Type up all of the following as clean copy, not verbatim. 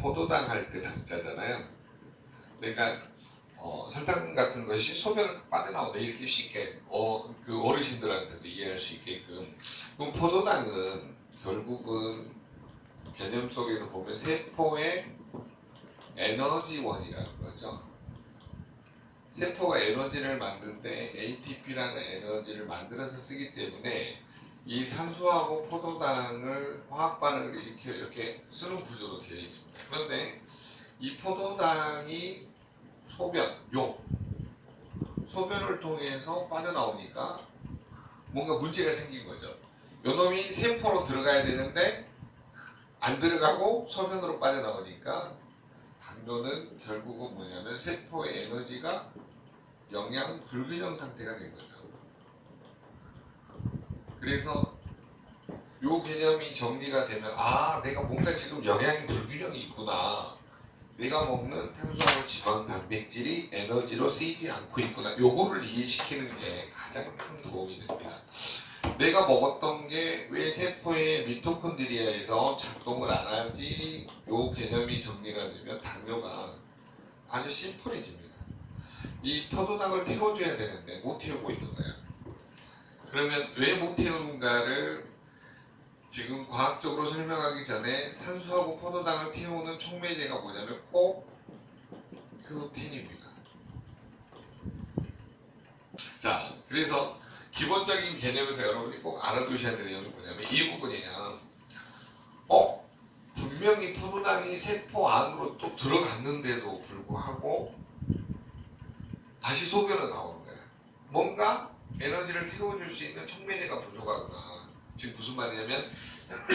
포도당 할 때 당자잖아요. 그러니까 설탕 같은 것이 소변을 빠져나오다 이렇게 쉽게 그 어르신들한테도 이해할 수 있게끔. 그럼 포도당은 결국은 개념 속에서 보면 세포의 에너지원이라는 거죠. 세포가 에너지를 만들 때 ATP라는 에너지를 만들어서 쓰기 때문에 이 산소하고 포도당을 화학 반응을 이렇게 쓰는 구조로 되어 있습니다. 그런데 이 포도당이 소변을 통해서 빠져나오니까 뭔가 문제가 생긴 거죠. 요놈이 세포로 들어가야 되는데 안 들어가고 소변으로 빠져나오니까 당뇨는 결국은 뭐냐면 세포의 에너지가 영양 불균형 상태가 된 거죠. 그래서 요 개념이 정리가 되면 내가 뭔가 지금 영양 불균형이 있구나. 내가 먹는 탄수화물, 지방, 단백질이 에너지로 쓰이지 않고 있구나. 요거를 이해시키는 게 가장 큰 도움이 됩니다. 내가 먹었던 게 왜 세포의 미토콘드리아에서 작동을 안 하지? 요 개념이 정리가 되면 당뇨가 아주 심플해집니다. 이 포도당을 태워줘야 되는데 못 태우고 있는 거야. 그러면 왜 못 태우는가를 지금 과학적으로 설명하기 전에 산소하고 포도당을 태우는 촉매제가 뭐냐면 코큐텐입니다. 자, 그래서 기본적인 개념에서 여러분이 꼭 알아두셔야 되는 내용이 뭐냐면 이 부분이에요. 분명히 포도당이 세포 안으로 또 들어갔는데도 불구하고 다시 소변으로 나오는 거야. 뭔가 에너지를 태워줄 수 있는 촉매제가 부족하구나. 지금 무슨 말이냐면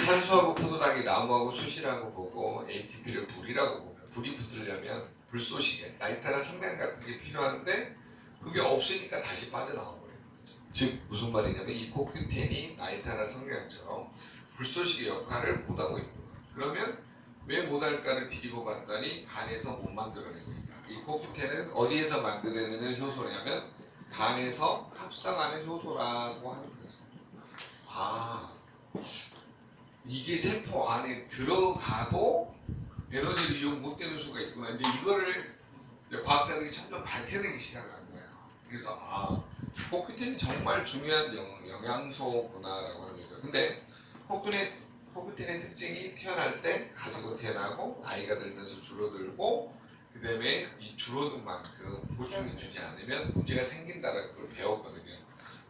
산소하고 포도당이 나무하고 수시라고 보고 ATP를 불이라고 보면 불이 붙으려면 불쏘시개, 나이타라 성냥 같은 게 필요한데 그게 없으니까 다시 빠져나와 버리는 거죠. 즉 무슨 말이냐면 이 코큐텐이 나이타라 성냥처럼 불쏘시개 역할을 못하고 있구나. 그러면 왜 못할까를 뒤집어 봤더니 간에서 못 만들어내고 있다. 이 코큐텐은 어디에서 만들어내는 효소냐면 간에서 합성하는 효소라고 하는 거죠. 이게 세포 안에 들어가도 에너지를 이용 못 되는 수가 있구나. 이제 이거를 이제 과학자들이 점점 밝혀내기 시작을 한 거예요. 그래서 코큐텐이 정말 중요한 영양소구나라고 하는 거죠. 근데 코큐텐의 특징이 태어날 때 가지고 태어나고 나이가 들면서 줄어들고 그 다음에 이 줄어든 만큼 보충해주지 않으면 문제가 생긴다는 걸 배웠거든요.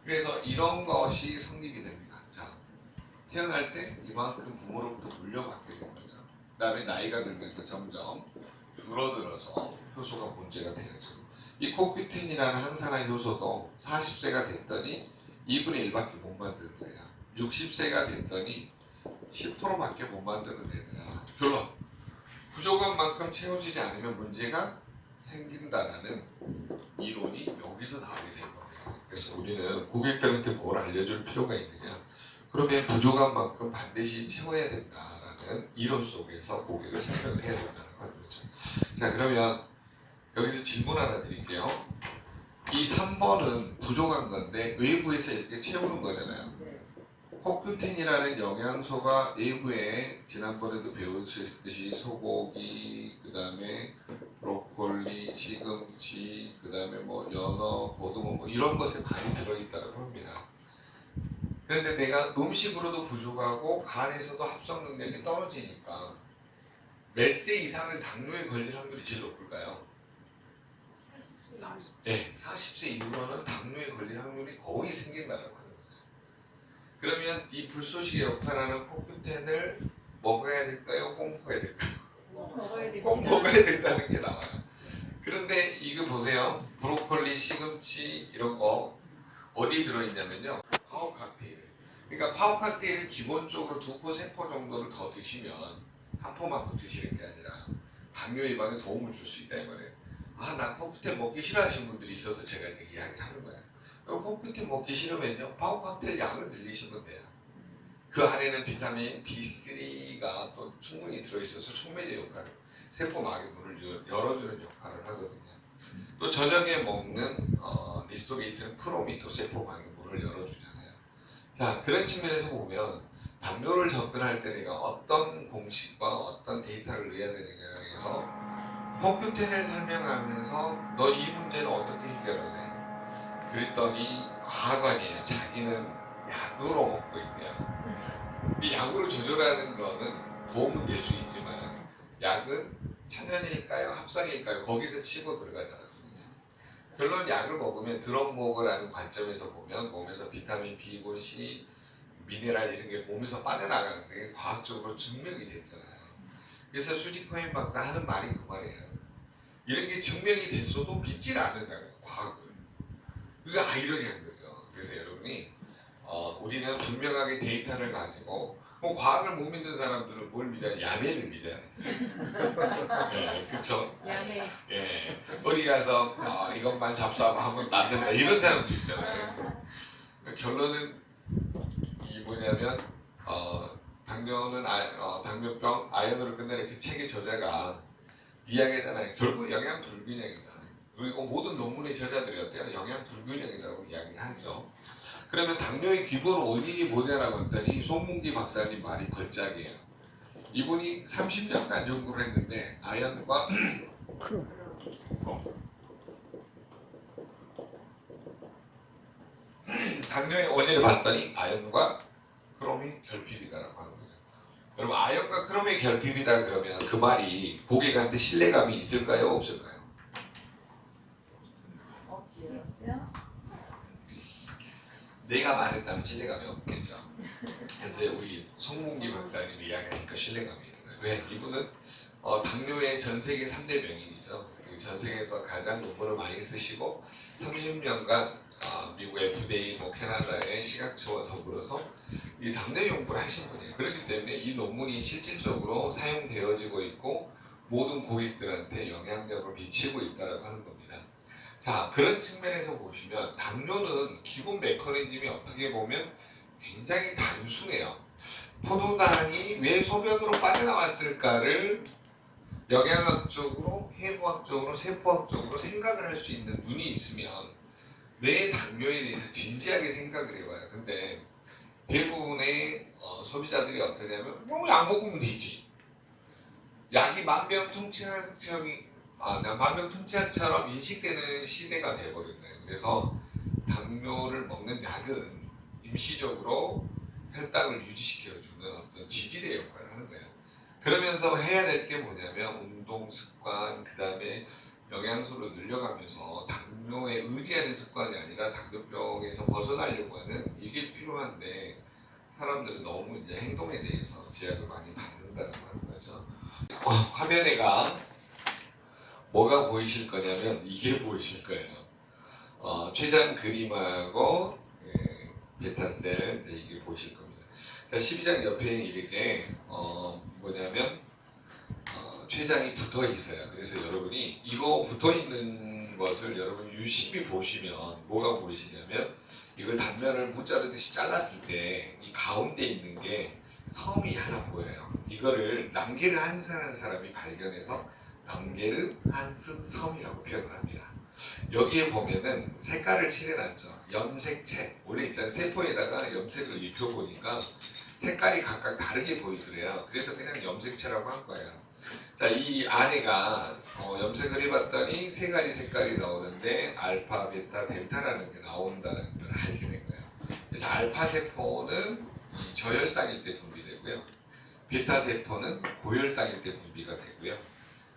그래서 이런 것이 성립이 됩니다. 자, 태어날 때 이만큼 부모로부터 물려받게 되는 거죠. 그 다음에 나이가 들면서 점점 줄어들어서 효소가 문제가 되죠. 이 코큐텐이라는 항산화 효소도 40세가 됐더니 2분의 1밖에 못 만들더래요. 60세가 됐더니 10%밖에 못 만드는 애들아. 결론, 부족한 만큼 채워지지 않으면 문제가 생긴다라는 이론이 여기서 나오게 된 겁니다. 그래서 우리는 고객들한테 뭘 알려줄 필요가 있느냐? 그러면 부족한 만큼 반드시 채워야 된다라는 이론 속에서 고객을 설명을 해야 된다는 거죠. 자, 그러면 여기서 질문 하나 드릴게요. 이 3번은 부족한 건데 외부에서 이렇게 채우는 거잖아요. 코큐텐이라는 영양소가 외부에 지난번에도 배우셨듯이 소고기, 그 다음에 브로콜리, 시금치, 그 다음에 연어, 고등어 이런 것에 많이 들어있다고 합니다. 그런데 내가 음식으로도 부족하고 간에서도 합성 능력이 떨어지니까 몇 세 이상은 당뇨에 걸릴 확률이 제일 높을까요? 40. 네, 40세 이후로는 당뇨에 걸릴 확률이 거의 생긴다고 하는 거죠. 그러면 이 불쏘시개 역할하는 코큐텐을 먹어야 될까요? 꼭 먹어야 될까요? 꼭 먹어야 된다는 게 나와요. 그런데 이거 보세요. 브로콜리, 시금치 이런 거 어디 들어있냐면요. 파워 칵테일. 그러니까 파워 칵테일을 기본적으로 2포, 3포 정도를 더 드시면 한 포만 드시는 게 아니라 당뇨 예방에 도움을 줄 수 있다 이 말이에요. 나 코큐텐 먹기 싫어하시는 분들이 있어서 제가 이렇게 이야기하는 거예요. 코큐텐 먹기 싫으면요 파워 칵테일 양을 늘리시면 돼요. 그 안에는 비타민 B3가 또 충분히 들어있어서 촉매제 역할을, 세포 막의 문을 열어주는 역할을 하거든요. 또 저녁에 먹는 리스토레이트는 크롬이 또 세포 막의 문을 열어주잖아요. 자, 그런 측면에서 보면 당뇨를 접근할 때 내가 어떤 공식과 어떤 데이터를 넣어야 되느냐에 해서 포큐텐을 설명하면서 너 이 문제는 어떻게 해결하냐 그랬더니 과관이에요. 자기는 약으로 먹고 있대요. 이 약으로 조절하는 거는 도움은 될 수 있지만 약은 천연일까요? 합성일까요? 거기서 치고 들어가지 않았습니다. 결론 약을 먹으면 드럭 먹으라는 관점에서 보면 몸에서 비타민 B군 C, 미네랄 이런 게 몸에서 빠져나가는 게 과학적으로 증명이 됐잖아요. 그래서 수지코엔 박사 하는 말이 그 말이에요. 이런 게 증명이 됐어도 믿질 않는다는 과학을. 그게 아이러니한 거죠. 그래서 여러분이 우리는 분명하게 데이터를 가지고 뭐 과학을 못 믿는 사람들은 뭘 믿어야 야매를 믿어야 돼. 예, 그쵸? 야매. 예, 어디 가서 이것만 잡수하면 안 된다 이런 사람도 있잖아요. 결론은 이 뭐냐면 당뇨는 당뇨병 아연으로 끝내는 그 책의 저자가 이야기하잖아요. 결국 영양 불균형이다. 그리고 모든 논문의 저자들이 어때요? 영양 불균형이라고 이야기를 하죠. 그러면 당뇨의 기본 원인이 뭐냐라고 했더니 송문기 박사님 말이 걸작이에요. 이분이 30년간 연구를 했는데 아연과 당뇨의 원인을 봤더니 아연과 크롬의 결핍이다라고 하는 거죠. 여러분 아연과 크롬의 결핍이다 그러면 그 말이 고객한테 신뢰감이 있을까요? 없을까요? 없죠. 내가 말했다면 신뢰감이 없겠죠. 근데 우리 송문기 박사님이 이야기하니까 신뢰감이 있는 거예요. 왜? 이분은 당뇨의 전 세계 3대 명인이죠. 전 세계에서 가장 논문을 많이 쓰시고 30년간 미국의 FDA, 뭐 캐나다의 식약처와 더불어서 이 당뇨 연구를 하신 분이에요. 그렇기 때문에 이 논문이 실질적으로 사용되어지고 있고 모든 고객들한테 영향력을 미치고 있다고 하는 겁니다. 자, 그런 측면에서 보시면 당뇨는 기본 메커니즘이 어떻게 보면 굉장히 단순해요. 포도당이 왜 소변으로 빠져나왔을까를 영양학적으로, 해부학적으로, 세포학적으로 생각을 할 수 있는 눈이 있으면 내 당뇨에 대해서 진지하게 생각을 해봐요. 근데 대부분의 소비자들이 어떠냐면 약 먹으면 되지. 약이 만병통치약처럼 인식되는 시대가 돼버린 거예요. 그래서 당뇨를 먹는 약은 임시적으로 혈당을 유지시켜주는 어떤 지지대 역할을 하는 거예요. 그러면서 해야 될 게 뭐냐면 운동 습관, 그 다음에 영양소를 늘려가면서 당뇨에 의지하는 습관이 아니라 당뇨병에서 벗어나려고 하는 이게 필요한데 사람들은 너무 이제 행동에 대해서 제약을 많이 받는다는 거죠. 화면에가 뭐가 보이실 거냐면 이게 보이실 거예요. 췌장 그림하고 베타셀 이게 보이실 겁니다. 자, 12장 옆에 이렇게 뭐냐면 췌장이 붙어 있어요. 그래서 여러분이 이거 붙어 있는 것을 여러분 유심히 보시면 뭐가 보이시냐면 이걸 단면을 무자르듯이 잘랐을 때 이 가운데 있는 게 섬이 하나 보여요. 이거를 낭게르 한스라는 사람이 발견해서 낭게르 한스 섬이라고 표현을 합니다. 여기에 보면은 색깔을 칠해놨죠. 염색체. 원래 있잖아요. 세포에다가 염색을 입혀보니까 색깔이 각각 다르게 보이더래요. 그래서 그냥 염색체라고 한 거예요. 자, 이 안에가 염색을 해봤더니 세 가지 색깔이 나오는데 알파, 베타, 델타라는 게 나온다는 걸 알게 된 거예요. 그래서 알파 세포는 이 저혈당일 때 분비되고요. 베타 세포는 고혈당일 때 분비가 되고요.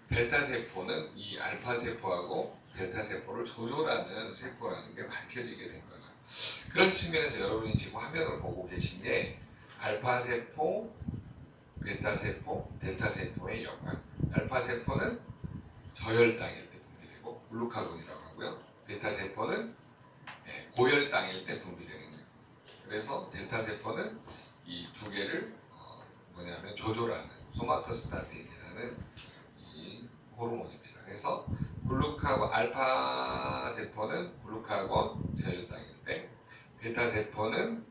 델타 세포는 이 알파 세포하고 델타 세포를 조절하는 세포라는 게 밝혀지게 된 거죠. 그런 측면에서 여러분이 지금 화면을 보고 계신 게 알파 세포, 베타 세포, 델타 세포의 역할. 알파 세포는 저혈당일 때 분비되고 글루카곤이라고 하고요. 베타 세포는 고혈당일 때 분비되는 거예요. 그래서 델타 세포는 이 두 개를 뭐냐면 조절하는 소마토스타틴이라는 이 호르몬입니다. 그래서 알파 세포는 글루카곤 저혈당일 때, 베타 세포는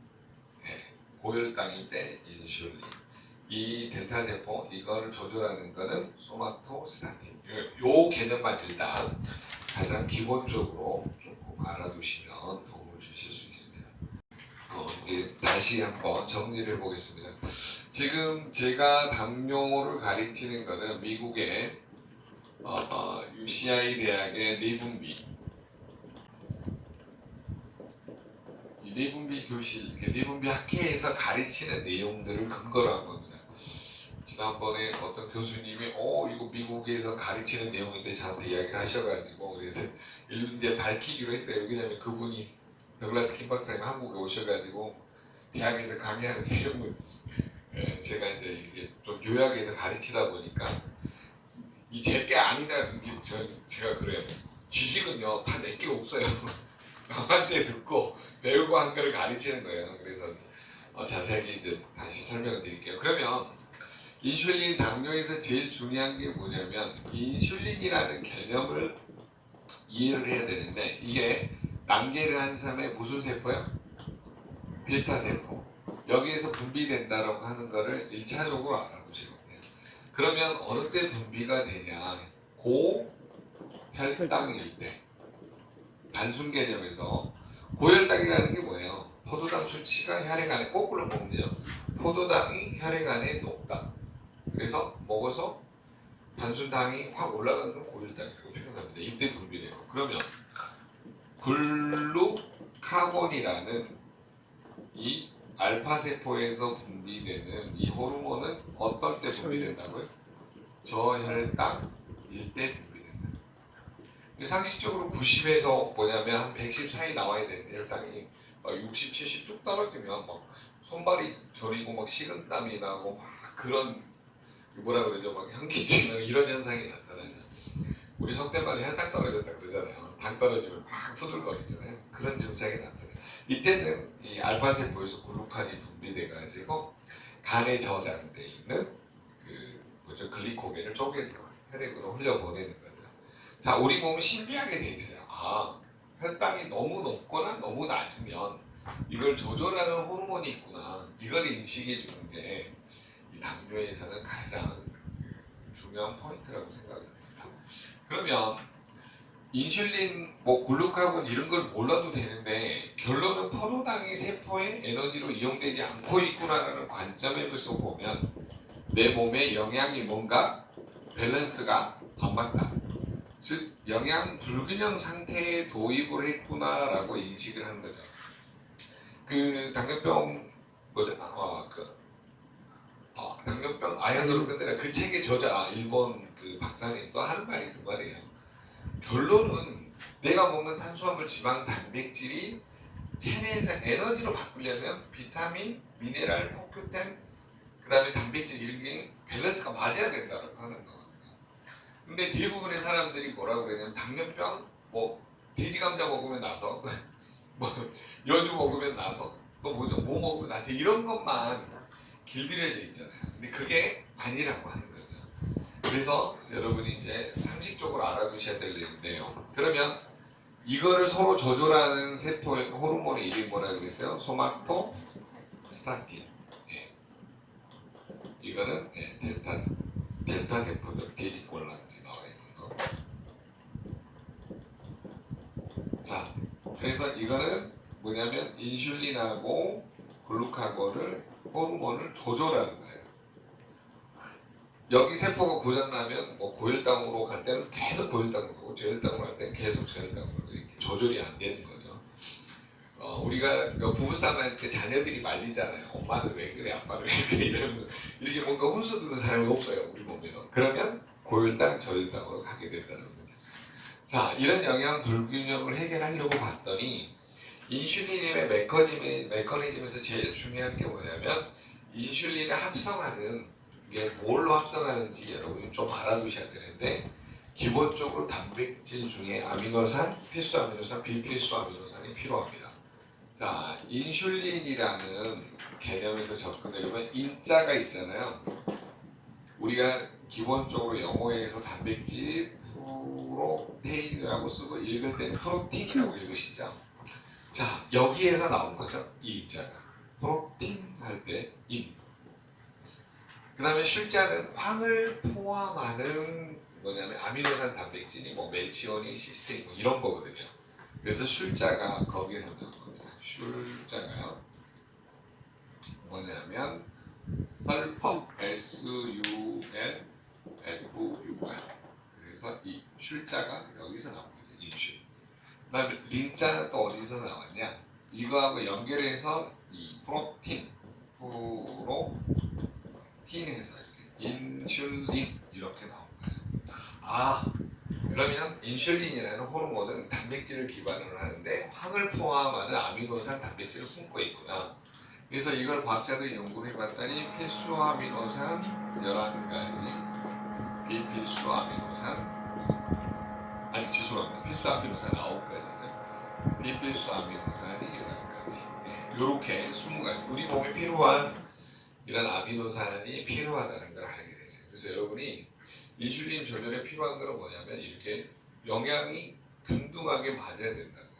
고혈당일 때 인슐린. 이 델타 세포 이거를 조절하는 거는 소마토스타틴. 요 개념만 일단 가장 기본적으로 조금 알아두시면 도움을 주실 수 있습니다. 이제 다시 다시 한번 정리를 해보겠습니다. 지금 제가 당뇨를 가르치는 것은 미국의 UCI 대학의 내분비, 이 내분비 교실, 내분비 학회에서 가르치는 내용들을 근거로 한 겁니다. 지난번에 어떤 교수님이 이거 미국에서 가르치는 내용인데 저한테 이야기를 하셔가지고 그래서 이제 밝히기로 했어요. 왜냐면 그분이 더글라스 킴 박사님 한국에 오셔가지고 대학에서 강의하는 내용을 제가 이제 이게 좀 요약해서 가르치다 보니까 이 제게 아니라는 게 제가 그래요. 지식은요 다 내게 없어요. 남한테 듣고 배우고 한 거를 가르치는 거예요. 그래서 자세하게 이제 다시 설명을 드릴게요. 그러면 인슐린 당뇨에서 제일 중요한 게 뭐냐면 인슐린이라는 개념을 이해를 해야 되는데 이게 난개를 한 사람의 무슨 세포요? 베타 세포. 여기에서 분비된다라고 하는 거를 1차적으로 알아보시면 돼요. 그러면 어느 때 분비가 되냐? 고혈당일 때. 단순 개념에서 고혈당이라는 게 뭐예요? 포도당 수치가 혈액안에 거꾸로 보면요. 포도당이 혈액안에 높다. 그래서 먹어서 단순당이 확 올라가는 걸 고혈당이라고 표현합니다. 이때 분비돼요. 그러면 글루카곤이라는 이 알파세포에서 분비되는 이 호르몬은 어떤 때 분비된다고요? 저혈당일 때 분비된다. 상식적으로 90에서 뭐냐면 한 110 사이 나와야 되는데 혈당이 60, 70 뚝 떨어지면 막 손발이 저리고 막 식은땀이 나고 막 그런 뭐라 그러죠? 막 현기증 이런 현상이 나타나요. 우리 속된 말로 혈당 떨어졌다 그러잖아요. 당 떨어지면 막 투들거리잖아요. 그런 증상이 나타나요. 이때는 이 알파세포에서 글루칸이 분비돼가지고 간에 저장돼 있는 글리코겐을 쪼개서 혈액으로 흘려보내는 거죠. 자, 우리 몸은 신비하게 돼 있어요. 혈당이 너무 높거나 너무 낮으면 이걸 조절하는 호르몬이 있구나. 이걸 인식해 주는 게 이 당뇨에서는 가장 중요한 포인트라고 생각이 됩니다. 그러면 인슐린, 글루카곤 이런 걸 몰라도 되는데 결론은 포도당이 세포의 에너지로 이용되지 않고 있구나라는 관점에서 보면 내 몸에 영양이 뭔가 밸런스가 안 맞다. 즉 영양 불균형 상태에 도입을 했구나라고 인식을 하는 거죠. 그 당뇨병 당뇨병 아연으로 끝내라 그 책의 저자 일본 그 박사님도 하는 말이 그 말이에요. 결론은 내가 먹는 탄수화물, 지방, 단백질이 체내에서 에너지로 바꾸려면 비타민, 미네랄, 코큐텐, 그 다음에 단백질 이런 밸런스가 맞아야 된다고 하는 거거든요. 근데 대부분의 사람들이 뭐라고 그러냐면 당뇨병, 돼지 감자 먹으면 나서, 여주 먹으면 나서, 또 뭐죠? 뭐 먹으면 나서 이런 것만 길들여져 있잖아요. 근데 그게 아니라고 하는 거죠. 그래서 여러분이 이제 상식적으로 알아두셔야 될 일인데요. 그러면 이거를 서로 조절하는 세포의 호르몬의 이름이 뭐라 그랬어요? 소마토스타틴. 이거는 델타 세포들, 돼지골란지 나와 있는 거. 자, 그래서 이거는 뭐냐면 인슐린하고 글루카곤을 호르몬을 조절하는 거예요. 여기 세포가 고장나면 고혈당으로 갈 때는 계속 고혈당으로 가고 저혈당으로 갈 때는 계속 저혈당으로 이렇게 조절이 안 되는 거죠. 우리가 부부싸움 할 때 자녀들이 말리잖아요. 엄마는 왜 그래, 아빠는 왜 그래 이러면서 이렇게 뭔가 훈수 두는 사람이 없어요. 우리 몸에는. 그러면 고혈당, 저혈당으로 가게 된다는 거죠. 자, 이런 영양 불균형을 해결하려고 봤더니 인슐린의 메커니즘에서 제일 중요한 게 뭐냐면 인슐린을 합성하는 게 뭘로 합성하는지 여러분이 좀 알아두셔야 되는데 기본적으로 단백질 중에 아미노산, 필수 아미노산, 비필수 아미노산이 필요합니다. 자, 인슐린이라는 개념에서 접근하려면 인자가 있잖아요. 우리가 기본적으로 영어에서 단백질 프로테인이라고 쓰고 읽을 때는 프로틴이라고 읽으시죠. 자, 여기에서 나온 거죠. 이 인자가. 프로틴 할 때 인. 그 다음에 슐자는 황을 포함하는 뭐냐면 아미노산 단백질이 멜치온이 시스테인 이런 거거든요. 그래서 슐자가 거기에서 나온 겁니다. 슐자가요. 뭐냐면 설법 SUNFU가 그래서 이 슐자가 여기서 나옵니다. 인슐. 그다음에 린자는 또 어디서 나왔냐? 이거하고 연결해서 이 프로틴에서 이렇게 인슐린 이렇게 나온 거예요. 아, 그러면 인슐린이라는 호르몬은 단백질을 기반으로 하는데 황을 포함하는 아미노산 단백질을 품고 있구나. 그래서 이걸 과학자들이 연구를 해봤더니 필수 아미노산 11가지, 비필수 아미노산 죄송합니다. 필수 아미노산 9가지죠. 비필수 아미노산이 11가지. 이렇게 20가지. 우리 몸에 필요한 이런 아미노산이 필요하다는 걸 알게 됐어요. 그래서 여러분이 인슐린 조절에 필요한 건 뭐냐면 이렇게 영양이 균등하게 맞아야 된다는 거예요.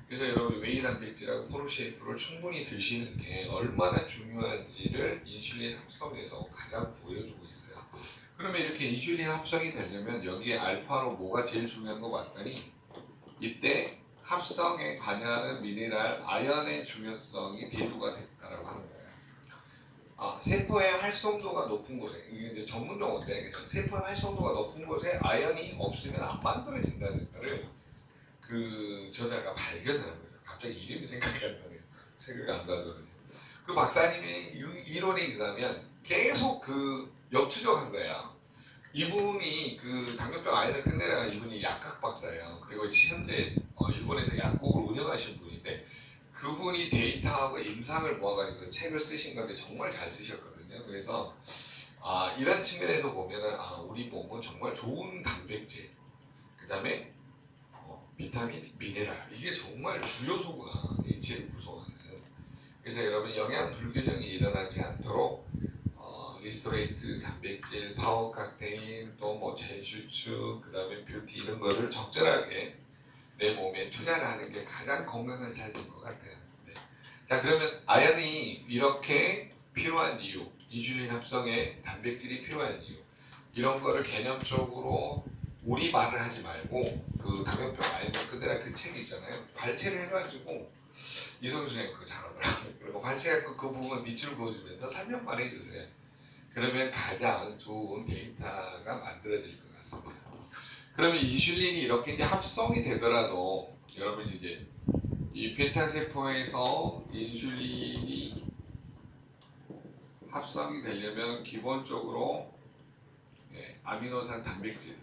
그래서 여러분이 웨이 단백질하고 포르쉐이프를 충분히 드시는 게 얼마나 중요한지를 인슐린 합성에서 가장 보여주고 있어요. 그러면 이렇게 인슐린 합성이 되려면 여기에 알파로 뭐가 제일 중요한 거 봤더니 이때 합성에 관여하는 미네랄 아연의 중요성이 대두가 됐다라고 하는 거예요. 세포의 활성도가 높은 곳에, 이게 이제 전문 용어인데 그냥 세포의 활성도가 높은 곳에 아연이 없으면 안 만들어진다는 거를 그 저자가 발견을 한 거예요. 갑자기 이름이 생각이 안 나네요. 생각이 안 나더라고요. 그 박사님의 이론이 그러면 계속 그 역추적한 거예요. 이분이 그 당뇨병 아연을 끝내다가 이분이 약학 박사예요. 그리고 현재 일본에서 약국을 운영하신 분인데 그분이 데이터하고 임상을 모아가지고 그 책을 쓰신 건데 정말 잘 쓰셨거든요. 그래서 이런 측면에서 보면은 우리 몸은 정말 좋은 단백질, 그 다음에 비타민, 미네랄 이게 정말 주요소구나 인체를 구성하는. 그래서 여러분 영양 불균형이 일어나지 않도록 리스토레이트, 단백질, 파워 칵테인, 또 뭐 젠슈츠, 그 다음에 뷰티 이런 거를 적절하게 내 몸에 투자를 하는 게 가장 건강한 삶인 것 같아요. 네. 자, 그러면 아연이 이렇게 필요한 이유, 인슐린 합성에 단백질이 필요한 이유, 이런 거를 개념적으로 우리 말을 하지 말고 그 당뇨병 아연을 끝내라 그 책 있잖아요. 발췌를 해가지고 이성수 선생님 그거 잘하더라고요. 그리고 발췌해서 그 부분 밑줄 그어주면서 설명만 해주세요. 그러면 가장 좋은 데이터가 만들어질 것 같습니다. 그러면 인슐린이 이렇게 이제 합성이 되더라도 여러분 이제 이 베타 세포에서 인슐린이 합성이 되려면 기본적으로 아미노산 단백질.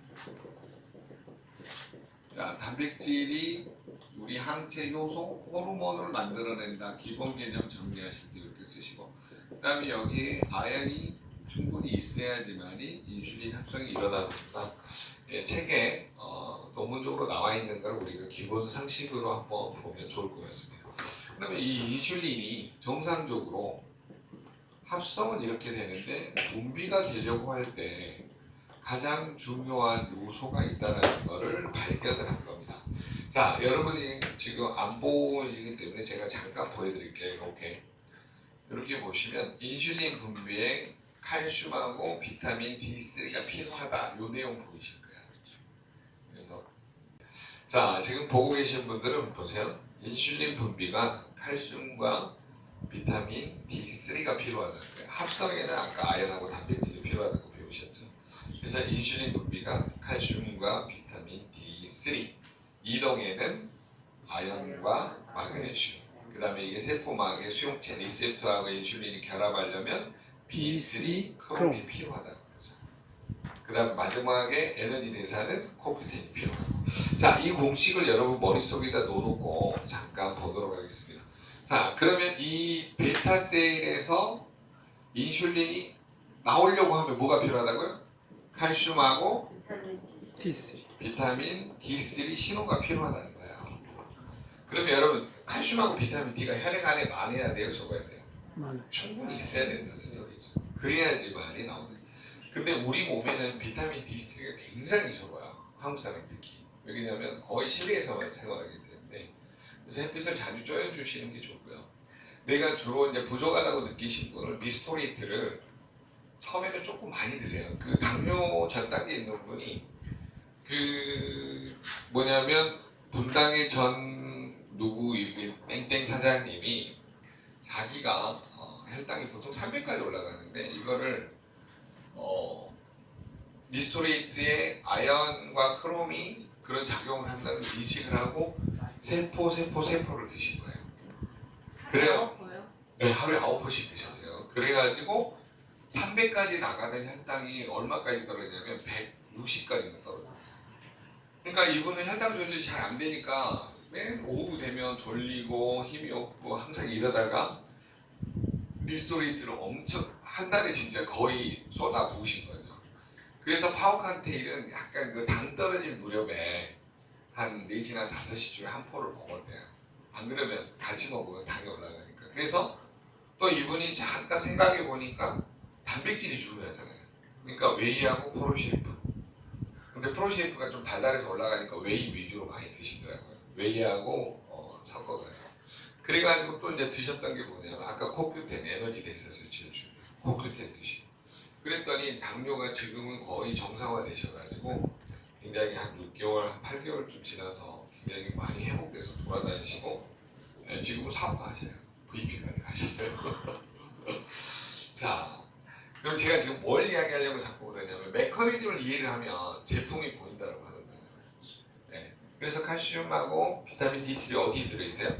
자, 단백질이 우리 항체 효소 호르몬을 만들어낸다. 기본 개념 정리하실 때 이렇게 쓰시고, 그다음에 여기에 아연이 충분히 있어야지만이 인슐린 합성이 일어나는구나. 책에 논문적으로 나와 있는 걸 우리가 기본 상식으로 한번 보면 좋을 것 같습니다. 그러면 이 인슐린이 정상적으로 합성은 이렇게 되는데 분비가 되려고 할 때 가장 중요한 요소가 있다는 것을 발견을 한 겁니다. 자, 여러분이 지금 안 보이기 때문에 제가 잠깐 보여드릴게요. 이렇게 보시면 인슐린 분비에 칼슘하고 비타민 D3가 필요하다. 요 내용 보이실 거예요. 그래서 자, 지금 보고 계신 분들은 보세요. 인슐린 분비가 칼슘과 비타민 D3가 필요하다는 거예요. 합성에는 아까 아연하고 단백질이 필요하다고 배우셨죠. 그래서 인슐린 분비가 칼슘과 비타민 D3, 이동에는 아연과 마그네슘, 그 다음에 이게 세포막의 수용체 리셉터하고 인슐린이 결합하려면 B3 크롬이 필요하다는 거죠. 그 다음 마지막에 에너지 대사는 코큐텐이 필요하고. 자, 이 공식을 여러분 머릿속에다 넣어놓고 잠깐 보도록 하겠습니다. 자, 그러면 이 베타셀에서 인슐린이 나오려고 하면 뭐가 필요하다고요? 칼슘하고 D3. 비타민 D3 신호가 필요하다는 거예요. 그러면 여러분 칼슘하고 비타민 D가 혈액 안에 많아야 돼요, 적어야 돼요? 충분히 있어야 된다는 소리죠. 그래야지만이 나오는. 근데 우리 몸에는 비타민 D3가 굉장히 적어요. 한국 사람 특히. 왜냐하면 거의 실내에서만 생활하기 때문에. 그래서 햇빛을 자주 쬐어주시는 게 좋고요. 내가 주로 이제 부족하다고 느끼신 분은 리스토레이트를 처음에는 조금 많이 드세요. 그 당뇨 전 단계에 있는 분이 그 뭐냐면 분당의 전 누구 땡땡 사장님이 자기가 혈당 혈당이 보통 300까지 올라가는데 이거를 리스토레이트의 아연과 크롬이 그런 작용을 한다는 인식을 하고 세포를 드신 거예요. 그래요. 아파요? 네, 하루에 9포씩 드셨어요. 그래가지고 300까지 나가는 혈당이 얼마까지 떨어지냐면 160까지가 떨어져요. 그러니까 이분은 혈당 조절이 잘 안 되니까 맨 오후 되면 졸리고 힘이 없고 항상 이러다가 리스토레이트를 엄청 한 달에 진짜 거의 쏟아 부으신 거죠. 그래서 파워칸테일은 약간 그 당 떨어질 무렵에 한 4시나 5시쯤에 한 포를 먹었대요. 안 그러면 같이 먹으면 당이 올라가니까. 그래서 또 이분이 잠깐 생각해 보니까 단백질이 중요하잖아요. 그러니까 웨이하고 프로셰이프. 근데 프로셰이프가 좀 달달해서 올라가니까 웨이 위주로 많이 드시더라고요. 웨이하고 섞어가지고. 그래가지고 또 이제 드셨던 게 뭐냐면 아까 코큐텐 에너지가 있었어요. 제일 중요한 코큐텐 드시고. 그랬더니 당뇨가 지금은 거의 정상화 되셔가지고 굉장히 한 6개월, 한 8개월쯤 지나서 굉장히 많이 회복돼서 돌아다니시고 지금은 사업도 하셔요. VP까지 가셨어요. 자, 그럼 제가 지금 뭘 이야기하려고 자꾸 그러냐면 메커니즘을 이해를 하면 제품이 보인다고 하는 거예요. 네. 그래서 칼슘하고 비타민 D3 어디에 들어있어요?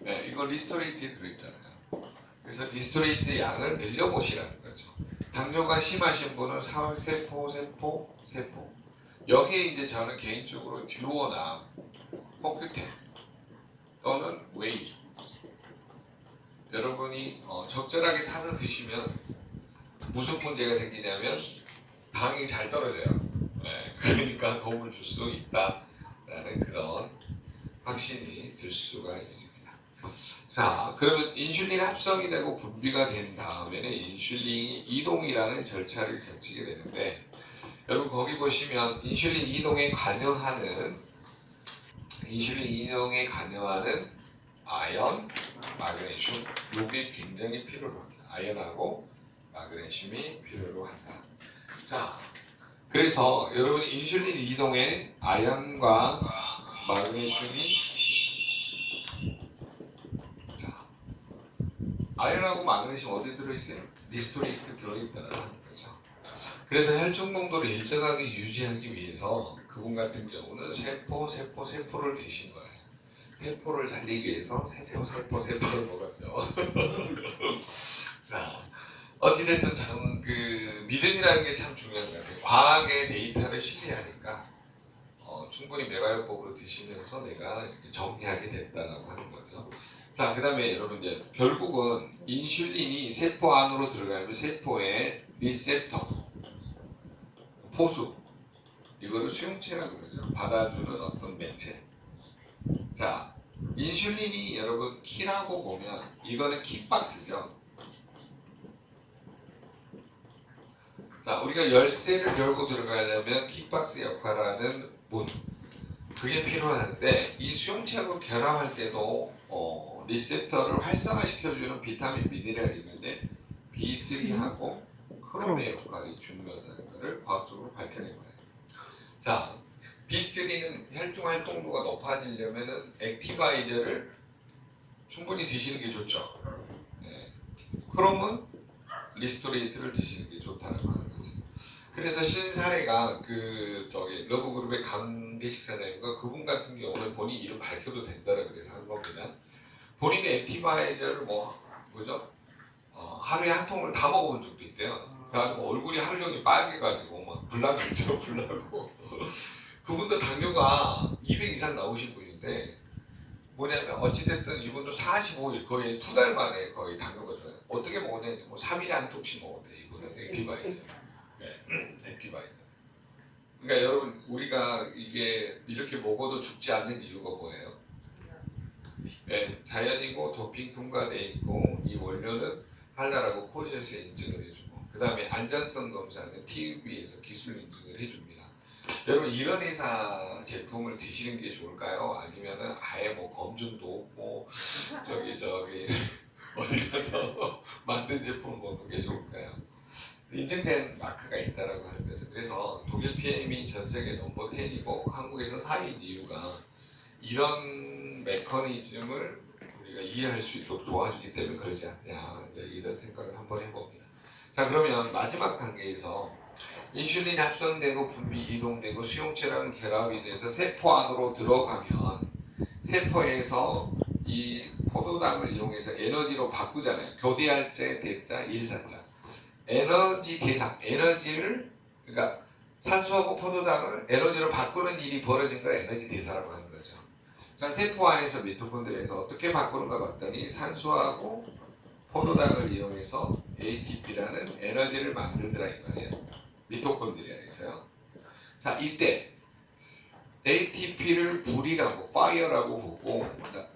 네, 이거 리스토레이트에 들어있잖아요. 그래서 리스토레이트 양을 늘려보시라는 거죠. 당뇨가 심하신 분은 세포. 여기에 이제 저는 개인적으로 듀오나 코큐텐 또는 웨이 여러분이 적절하게 타서 드시면 무슨 문제가 생기냐면 당이 잘 떨어져요. 네, 그러니까 도움을 줄 수 있다라는 그런 확신이 들 수가 있습니다. 자, 그러면 인슐린 합성이 되고 분비가 된 다음에는 인슐린이 이동이라는 절차를 거치게 되는데 여러분 거기 보시면 인슐린 이동에 관여하는 아연, 마그네슘 이게 굉장히 필요로 합니다. 아연하고 마그네슘이 필요로 한다. 자, 그래서 여러분 인슐린 이동에 아연과 마그네슘이 아연하고 마그네슘 어디 들어있어요? 리스토레이트 들어있다는 거죠. 그래서 혈중 농도를 일정하게 유지하기 위해서 그분 같은 경우는 세포를 드신 거예요. 세포를 살리기 위해서 세포를 먹었죠. 자, 어찌됐든 참 그 믿음이라는 게 참 중요한 것 같아요. 과학의 데이터를 신뢰하니까 충분히 메가요법으로 드시면서 내가 이렇게 정리하게 됐다라고 하는 거죠. 자, 그 다음에 여러분 이제 결국은 인슐린이 세포 안으로 들어가면 세포의 리셉터, 포수, 이거를 수용체라고 그러죠. 받아주는 어떤 매체. 자, 인슐린이 여러분 키라고 보면 이거는 킥박스죠. 자, 우리가 열쇠를 열고 들어가려면 킥박스 역할하는 문, 그게 필요한데 이 수용체하고 결합할 때도 리셉터를 활성화시켜주는 비타민 미네랄이 있는데 B3하고 크롬의 역할이 중요하다는 것을 과학적으로 밝혀낸 거예요. 자, B3는 혈중 활동도가 높아지려면은 액티바이저를 충분히 드시는 게 좋죠. 네. 크롬은 리스토레이트를 드시는 게 좋다는 하는 거죠. 그래서 신사례가 러브그룹의 강계식 사장님과 그분 같은 경우는 본인 이름 밝혀도 된다고 그래서 하는 겁니다. 본인의 액티바이저를 하루에 한 통을 다 먹어본 적도 있대요. 그래가지고 얼굴이 하루 종일 빨개가지고 막 불나겠죠, 불나고. 그분도 당뇨가 200 이상 나오신 분인데 뭐냐면 어찌됐든 이분도 45일 거의 2달 만에 거의 당뇨가 좋아요. 어떻게 먹었냐면 3일에 한 통씩 먹었대 이분은 액티바이저. 네, 액티바이저. 그러니까 여러분 우리가 이게 이렇게 먹어도 죽지 않는 이유가 뭐예요? 네, 자연이고 도핑 통과돼 있고 이 원료는 할랄하고 코시에서 인증을 해주고 그 다음에 안전성 검사는 TÜV에서 기술 인증을 해줍니다. 여러분 이런 회사 제품을 드시는 게 좋을까요? 아니면은 아예 뭐 검증도 없고 어디 가서 만든 제품을 먹는 게 좋을까요? 인증된 마크가 있다라고 하는 거죠. 그래서 독일 PM이 전 세계 넘버 10이고 한국에서 4위인 이유가 이런 메커니즘을 우리가 우리가 이해할 수 있도록 도와주기 때문에 그러지 않냐, 이제 이런 생각을 한번 해봅니다. 자, 그러면 마지막 단계에서 인슐린이 합성되고 분비 이동되고 수용체랑 결합이 돼서 세포 안으로 들어가면 세포에서 이 포도당을 이용해서 에너지로 바꾸잖아요. 교대할제, 대자, 일사자. 에너지 대상, 에너지를, 그러니까 산소하고 포도당을 에너지로 바꾸는 일이 벌어진 걸 에너지 대사라고 하는 거죠. 자, 세포 안에서 미토콘드리아에서 어떻게 바꾸는가 봤더니 산소하고 포도당을 이용해서 ATP라는 에너지를 만들더라 이 말이에요. 미토콘드리아에서요. 자, 이때 ATP를 불이라고, fire라고 보고,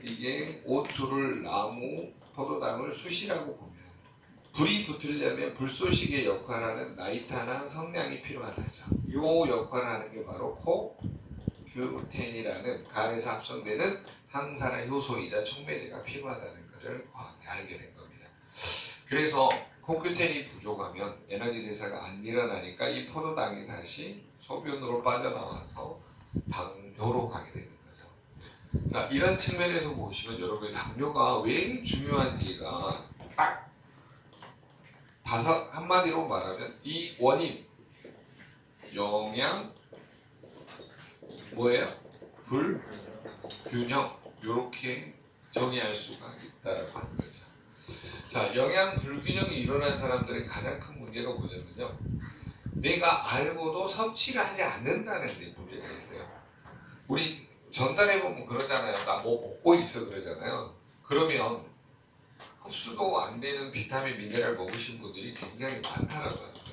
이게 O2를 나무, 포도당을 수시라고 보면, 불이 붙으려면 불쏘시개 역할하는 나이타나 성냥이 필요하다죠. 이 역할을 하는 게 바로 코큐텐이라는 간에서 합성되는 항산화 효소이자 촉매제가 필요하다는 것을 과학에 알게 된 겁니다. 그래서 코큐텐이 부족하면 에너지 대사가 안 일어나니까 이 포도당이 다시 소변으로 빠져나와서 당뇨로 가게 되는 거죠. 자, 이런 측면에서 보시면 여러분 당뇨가 왜 중요한지가 딱 한마디로 말하면 이 원인, 영양, 뭐예요? 불균형, 이렇게 정의할 수가 있다라고 하는 거죠. 자, 영양 불균형이 일어난 사람들의 가장 큰 문제가 뭐냐면요, 내가 알고도 섭취를 하지 않는다는 데 문제가 있어요. 우리 전달해 보면 그러잖아요. 나 뭐 먹고 있어 그러잖아요. 그러면 흡수도 안 되는 비타민, 미네랄 먹으신 분들이 굉장히 많다라고 하는 거죠.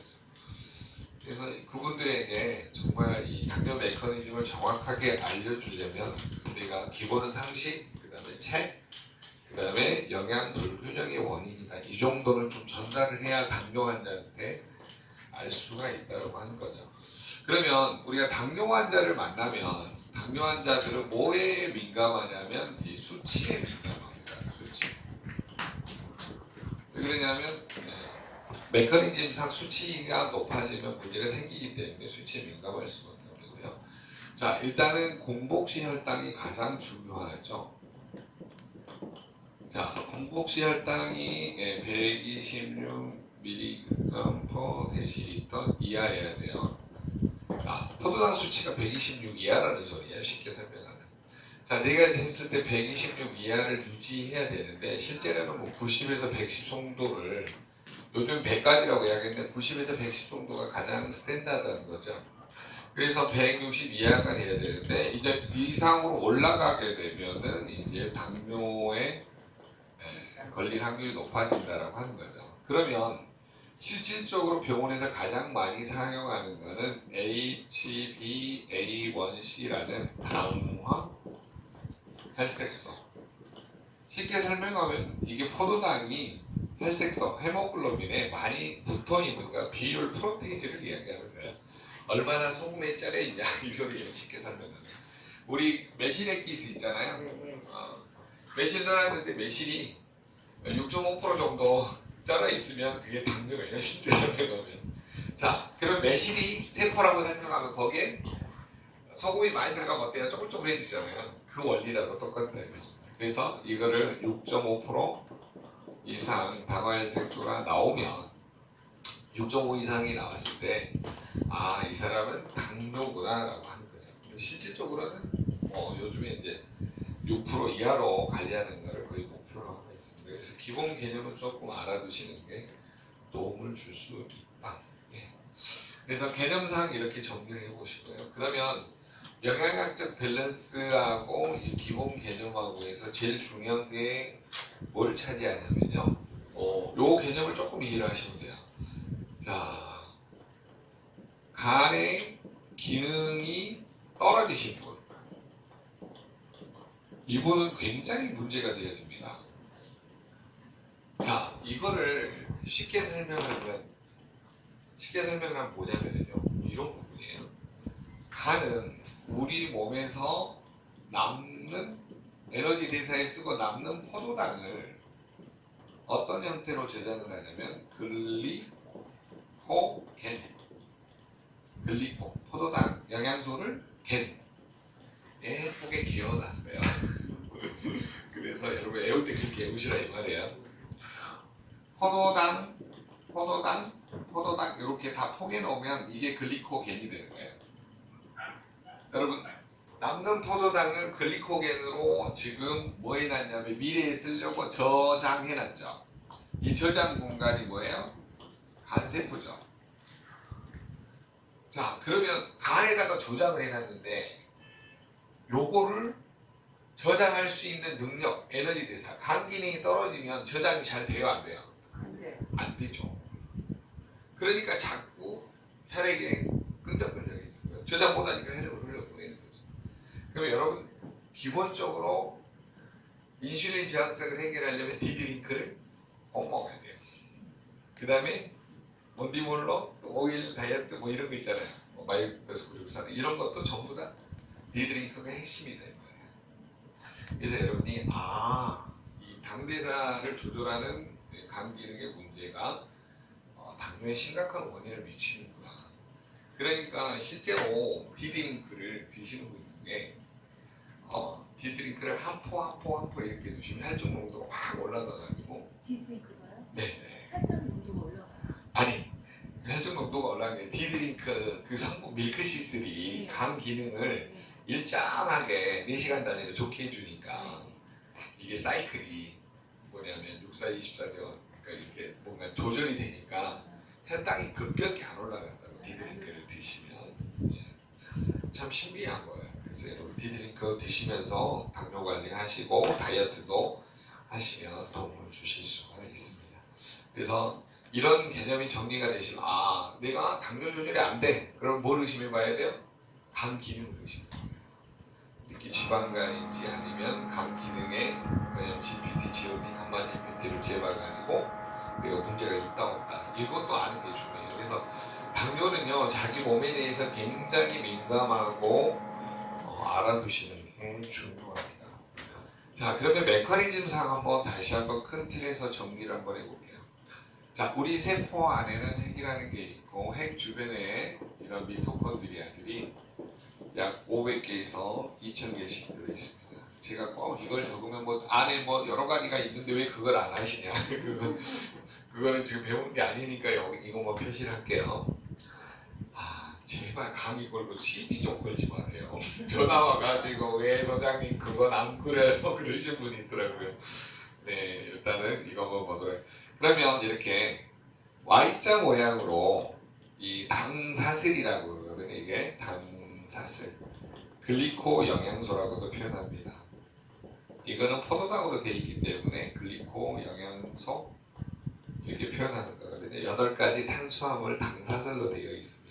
그래서 그분들에게 정말 이 당뇨 메커니즘을 정확하게 알려주려면 우리가 기본 상식, 그 다음에 책, 그 다음에 영양 불균형의 원인이다, 이 정도는 좀 전달을 해야 당뇨 환자한테 알 수가 있다고 하는 거죠. 그러면 우리가 당뇨 환자를 만나면 당뇨 환자들은 뭐에 민감하냐면 이 수치에 민감합니다. 수치. 왜 그러냐면 메커니즘상 수치가 높아지면 문제가 생기기 때문에 수치에 민감할 수밖에 없는데요. 자, 일단은 공복시 혈당이 가장 중요하죠. 자, 공복시 혈당이 126mg/dL 이하여야 돼요. 포도당 수치가 126 이하라는 소리예요. 쉽게 설명하면. 자, 내가 했을 때 126 이하를 유지해야 되는데 실제로는 뭐 90에서 110 정도를, 요즘 100까지라고 이야기했는데 90에서 110 정도가 가장 스탠다드한 거죠. 그래서 160 이하가 돼야 되는데 이제 이상으로 올라가게 되면은 이제 당뇨에 걸릴 확률이 높아진다라고 하는 거죠. 그러면 실질적으로 병원에서 가장 많이 사용하는 것은 HbA1c라는 당화 혈색소. 쉽게 설명하면 이게 포도당이 혈색소, 헤모글로빈에 많이 붙어 있는 거, 비율 프로테이지를 이야기하는 거예요. 얼마나 소금에 짜려 있냐 이 소리예요. 쉽게 설명하면. 우리 메실액기스 있잖아요. 매실 넣어놨는데 매실이 6.5% 정도 쩔어 있으면 그게 당뇨예요. 실제 설명하면. 자, 그럼 매실이 세포라고 설명하면 거기에 소금이 많이 들어가면 어때요? 쪼글쪼글해지잖아요. 그 원리라고 똑같다 이거죠. 그래서 이거를 6.5% 이상 당화혈색소가 나오면 6.5 이상이 나왔을 때 이 사람은 당뇨구나 라고 하는 거죠. 근데 실질적으로는 요즘에 이제 6% 이하로 관리하는 것을 거의 목표로 하고 있습니다. 그래서 기본 개념은 조금 알아두시는 게 도움을 줄 수 있다. 그래서 개념상 이렇게 정리를 해보시고요. 그러면 영양학적 밸런스하고 이 기본 개념하고 해서 제일 중요한 게 뭘 차지하냐면요. 요 개념을 조금 이해를 하시면 돼요. 자, 간의 기능이 떨어지신 분, 이분은 굉장히 문제가 되어집니다. 자, 이거를 쉽게 설명하면 뭐냐면요, 이런 부분이에요. 간은 우리 몸에서 남는 에너지 대사에 쓰고 남는 포도당을 어떤 형태로 저장을 하냐면 포도당 영양소를 예쁘게 기어놨어요. 그래서 그래서 여러분 애울 때 그렇게 애우시라 이 말이에요. 포도당 이렇게 다 포개 놓으면 이게 글리코겐이 되는 거예요. 여러분 남는 포도당을 글리코겐으로 지금 뭐 해놨냐면 미래에 쓰려고 저장해놨죠. 이 저장 공간이 뭐예요? 간세포죠. 자, 그러면 간에다가 저장을 해놨는데 요거를 저장할 수 있는 능력, 에너지 대사, 간 기능이 떨어지면 저장이 잘 돼요, 안 돼요? 안 돼. 안 되죠. 그러니까 자꾸 혈액에 끈적끈적해지는 거예요. 저장 못하니까 혈액을 흘려보내는 거죠. 그러면 여러분 기본적으로 인슐린 저항성을 해결하려면 디드링크를 꼭 먹어야 돼요. 그 다음에 뭔지 몰라 또 오일 다이어트 뭐 이런 거 있잖아요. 뭐 마이너스 구육산 이런 것도 전부 다 디드링크가 핵심이 된 거예요. 그래서 여러분이 이 당대사를 조절하는 간 기능의 문제가 당뇨에 심각한 원인을 미치는구나. 그러니까 실제로 디드링크를 드시는 분 중에 디드링크를 한 포 이렇게 드시면 혈중 농도가 확 올라가가지고 디드링크가요? 네네. 혈중 농도가 올라가요. 아니 혈중 농도가 올라간 게 디드링크 그 성분 밀크시슬이 네. 간 기능을 네. 일정하게 4시간 단위로 좋게 해주니까 네. 이게 사이클이 뭐냐면 64, 24죠. 그러니까 이렇게 뭔가 조절이 되니까 혈당이 급격히 안 올라간다고 디드링크를 드시면 참 신비한 거예요. 그래서 여러분 디드링크 드시면서 당뇨 관리하시고 다이어트도 하시면 도움을 주실 수가 있습니다. 그래서 이런 개념이 정리가 되시면 내가 당뇨 조절이 안 돼. 그럼 뭘 의심해봐야 돼요? 간 기능을 의심해봐야 돼요. 특히 지방간인지 아니면 간 기능에 왜냐면 GPT, GOT, 감마 GPT를 재봐가지고 내가 문제가 있다 없다 이것도 아는 게 중요해요. 그래서 당뇨는요 자기 몸에 대해서 굉장히 민감하고 알아두시는 게 중요합니다. 자 그러면 메커니즘상 한번 다시 한번 큰 틀에서 정리를 한번 해볼게요. 자 우리 세포 안에는 핵이라는 게 있고 핵 주변에 이런 미토콘드리아들이 약 500개에서 2000개씩 들어있습니다. 제가 꼭 이걸 적으면 안에 여러 가지가 있는데 왜 그걸 안 하시냐 그거는 지금 배우는 게 아니니까 이거 표시를 할게요. 제발 감기 걸고 시비 좀 걸지 마세요. 전화 와가지고 왜 소장님 그건 안 그래요 그러신 분이 있더라고요. 네 일단은 이거 한번 보도록 해요. 그러면 이렇게 Y자 모양으로 이 당사슬이라고 그러거든요. 이게 당사슬 글리코 영양소라고도 표현합니다. 이거는 포도당으로 되어 있기 때문에 글리코 영양소 이렇게 표현하는 거거든요. 8가지 탄수화물 당사슬로 되어 있습니다.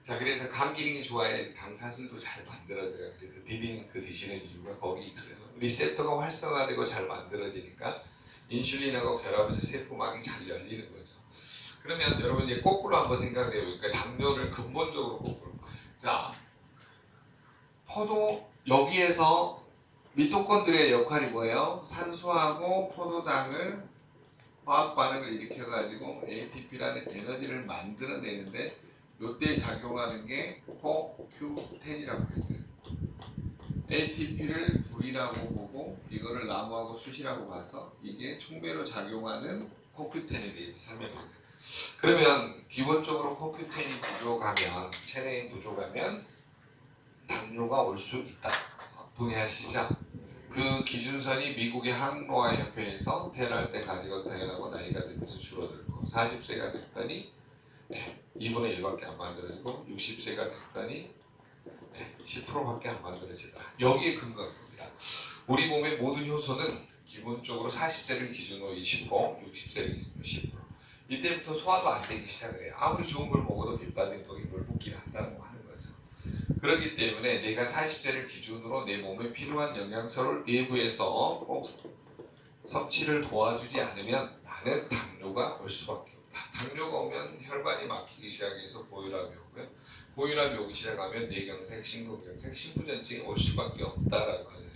자 그래서 간 기능이 좋아야 당사슬도 잘 만들어져요. 그래서 디드링크 드시는 이유가 거기 있어요. 리셉터가 활성화되고 잘 만들어지니까 인슐린하고 결합해서 세포막이 잘 열리는 거죠. 그러면 여러분 이제 거꾸로 한번 생각해 보니까 당뇨를 근본적으로 거꾸로. 자 여기에서 미토콘드리아의 역할이 뭐예요? 산소하고 포도당을 화학 반응을 일으켜가지고 ATP라는 에너지를 만들어내는데 이때 작용하는 게 CoQ10이라고 했어요. ATP를 불이라고 보고 이거를 나무하고 숯이라고 봐서 이게 충배로 작용하는 CoQ10에 대해서 설명했어요. 그러면 기본적으로 CoQ10이 부족하면 체내에 부족하면 당뇨가 올 수 있다. 동의하시죠? 그 기준선이 미국의 항노화협회에서 태어날 때 가지고 태어나고 나이가 들면서 줄어들고 40세가 됐더니 2분의 1밖에 안 만들어지고 60세가 됐더니 10%밖에 안 만들어지다. 여기에 근거한 겁니다. 우리 몸의 모든 효소는 기본적으로 40세를 기준으로 20%, 60세를 기준으로 10%. 이때부터 소화도 안 되기 시작을 해요. 아무리 좋은 걸 먹어도 빗받은 독이 물 붓긴 한다고 하는 거죠. 그렇기 때문에 내가 40세를 기준으로 내 몸에 필요한 영양소를 외부에서 꼭 섭취를 도와주지 않으면 나는 당뇨가 올 수밖에 없다. 당뇨가 오면 혈관이 막히기 시작해서 고혈압이 오고요. 고혈압이 오기 시작하면 뇌경색, 심근경색, 심부전증이 올 수밖에 없다라고 하는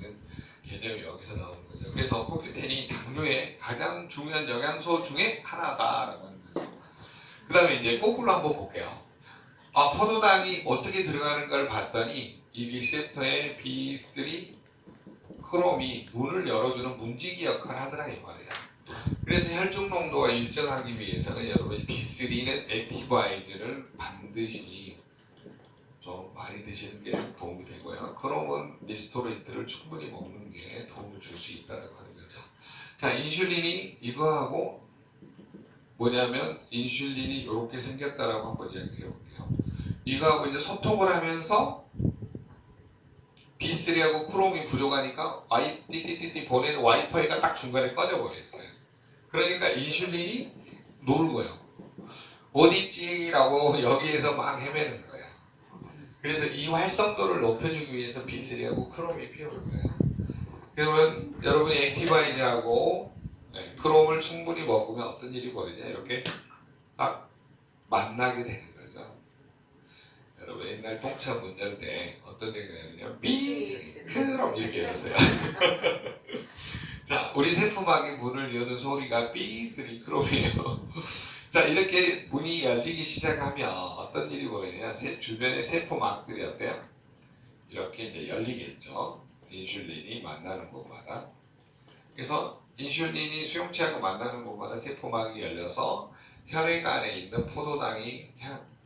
개념이 여기서 나오는 거죠. 그래서 CoQ10이 당뇨의 가장 중요한 영양소 중에 하나다라고 하는 거죠. 그 다음에 이제 거꾸로 한번 볼게요. 포도당이 어떻게 들어가는가를 봤더니 이 리셉터에 B3, 크롬이 문을 열어주는 문지기 역할을 하더라 이 말이야. 그래서 혈중 농도가 일정하기 위해서는 여러분이 B3는 액티브 아이즈를 반드시 좀 많이 드시는 게 도움이 되고요. 크롬은 리스토레이트를 충분히 먹는 게 도움을 줄 수 있다는 하는 거죠. 자, 인슐린이 이거하고 뭐냐면 인슐린이 이렇게 생겼다라고 한번 이야기해 볼게요. 이거하고 이제 소통을 하면서 B3하고 크롬이 부족하니까 띠띠띠띠 보내는 와이파이가 딱 중간에 꺼져버리는 거예요. 그러니까 인슐린이 놀고요. 어딨지라고 여기에서 막 헤매는 거예요. 그래서 이 활성도를 높여주기 위해서 B3하고 크롬이 필요한 거예요. 그러면 여러분이 액티바이즈하고 크롬을 충분히 먹으면 어떤 일이 벌어지냐 이렇게 딱 만나게 되는 거죠. 여러분 옛날 똥차 문 열 때 어떤 얘기가 있냐면 B3 크롬 이렇게 열었어요. 자, 우리 세포막의 문을 여는 소리가 B3 크롬이에요. 자, 이렇게 문이 열리기 시작하면 어떤 일이 벌어지냐 주변의 세포막들이 어때요? 이렇게 이제 열리겠죠. 인슐린이 만나는 곳마다. 그래서 인슐린이 수용체하고 만나는 곳마다 세포막이 열려서 혈액 안에 있는 포도당이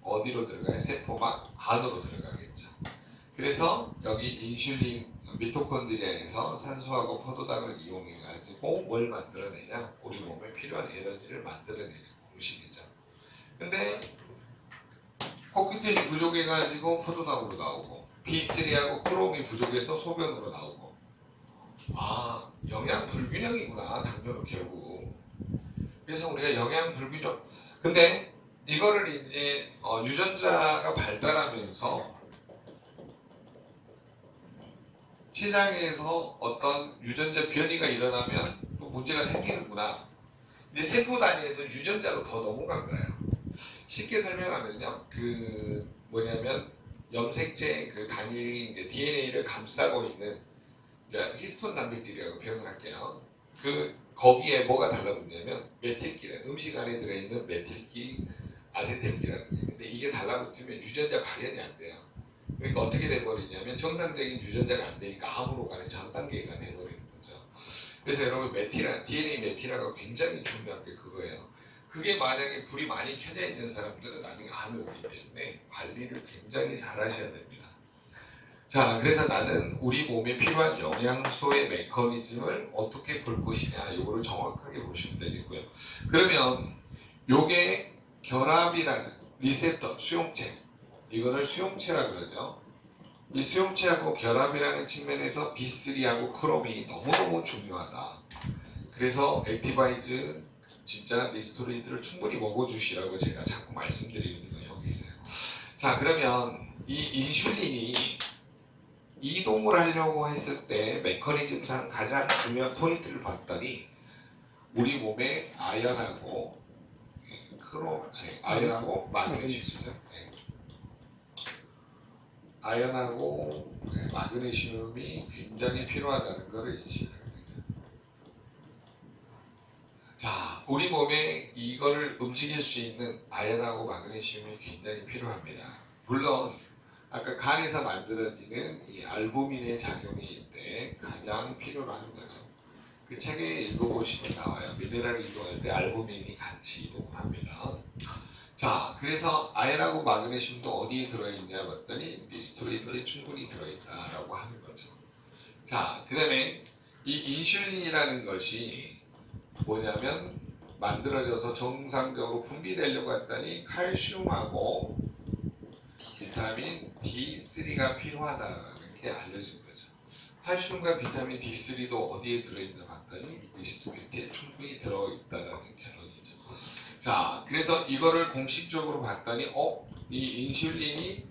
어디로 들어가요? 세포막 안으로 들어가겠죠. 그래서 여기 인슐린 미토콘드리아에서 산소하고 포도당을 이용해 가지고 뭘 만들어내냐? 우리 몸에 필요한 에너지를 만들어내는 공식이죠. 근데 코큐텐이 부족해 가지고 포도당으로 나오고 B3하고 크롬이 부족해서 소변으로 나오고 아, 영양 불균형이구나 당뇨는 결국. 그래서 우리가 영양 불균형 근데 이거를 이제 유전자가 발달하면서 시장에서 어떤 유전자 변이가 일어나면 또 문제가 생기는구나. 근데 세포 단위에서 유전자로 더 넘어간 거예요. 쉽게 설명하면요, 그 뭐냐면 염색체 그 단위 DNA를 감싸고 있는 히스톤 단백질이라고 표현을 할게요. 거기에 뭐가 달라붙냐면 메틸기라는 음식 안에 들어있는 메틸기, 아세틸기라는 게 있는데 이게 달라붙으면 유전자 발현이 안 돼요. 그러니까 어떻게 돼버리냐면 정상적인 유전자가 안 되니까 암으로 가는 전 단계가 돼버리는 거죠. 그래서 여러분 DNA 메틸하고 굉장히 중요한 게 그거예요. 그게 만약에 불이 많이 켜져 있는 사람들은 나중에 암이 오기 때문에 관리를 굉장히 잘 하셔야 됩니다. 자, 그래서 나는 우리 몸에 필요한 영양소의 메커니즘을 어떻게 볼 것이냐 이거를 정확하게 보시면 되겠고요. 그러면 요게 결합이라는 리셉터 수용체 이거를 수용체라 그러죠. 이 수용체하고 결합이라는 측면에서 B3하고 크롬이 너무너무 중요하다. 그래서 액티바이즈 진짜 리스토레이트를 충분히 먹어주시라고 제가 자꾸 말씀드리는 거 여기 있어요. 자, 그러면 이 인슐린이 이동을 하려고 했을 때 메커니즘상 가장 중요한 포인트를 봤더니 우리 몸에 아연하고 아연하고 마그네슘이죠. 아연하고 마그네슘이 굉장히 필요하다는 것을 인식을 합니다. 자, 우리 몸에 이거를 움직일 수 있는 아연하고 마그네슘이 굉장히 필요합니다. 물론 아까 간에서 만들어지는 이 알부민의 작용이 때 가장 필요로 하는 거죠. 그 책에 읽어보시면 나와요. 미네랄 이동할 때 알부민이 같이 이동을 합니다. 자, 그래서 아연하고 마그네슘도 어디에 들어있냐 봤더니 리스토레이트에 충분히 들어있다라고 하는 거죠. 자, 그 다음에 이 인슐린이라는 것이 뭐냐면 만들어져서 정상적으로 분비되려고 했더니 칼슘하고 비타민 D3가 필요하다는 게 알려진 거죠. 칼슘과 비타민 D3도 어디에 들어있나 봤더니 리스토레이트에 충분히 들어있다는 결론이죠. 자, 그래서 이거를 공식적으로 봤더니 이 인슐린이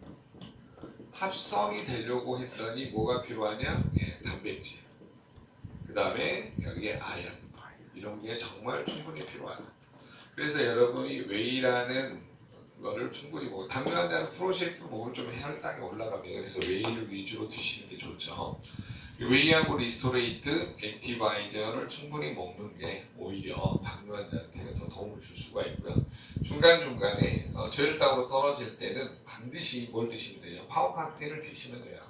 합성이 되려고 했더니 뭐가 필요하냐? 단백질. 그 다음에 여기에 아연. 이런 게 정말 충분히 필요하다. 그래서 여러분이 웨이라는 거를 충분히 먹고 당뇨 환자는 프로젝트 먹을 좀 혈당이 올라갑니다. 그래서 웨이를 위주로 드시는 게 좋죠. 웨이하고 리스토레이트, 액티바이저를 충분히 먹는 게 오히려 당뇨 환자한테는 더 도움을 줄 수가 있고요. 중간중간에 저혈당으로 떨어질 때는 반드시 뭘 드시면 돼요? 파워 칵테일을 드시면 돼요.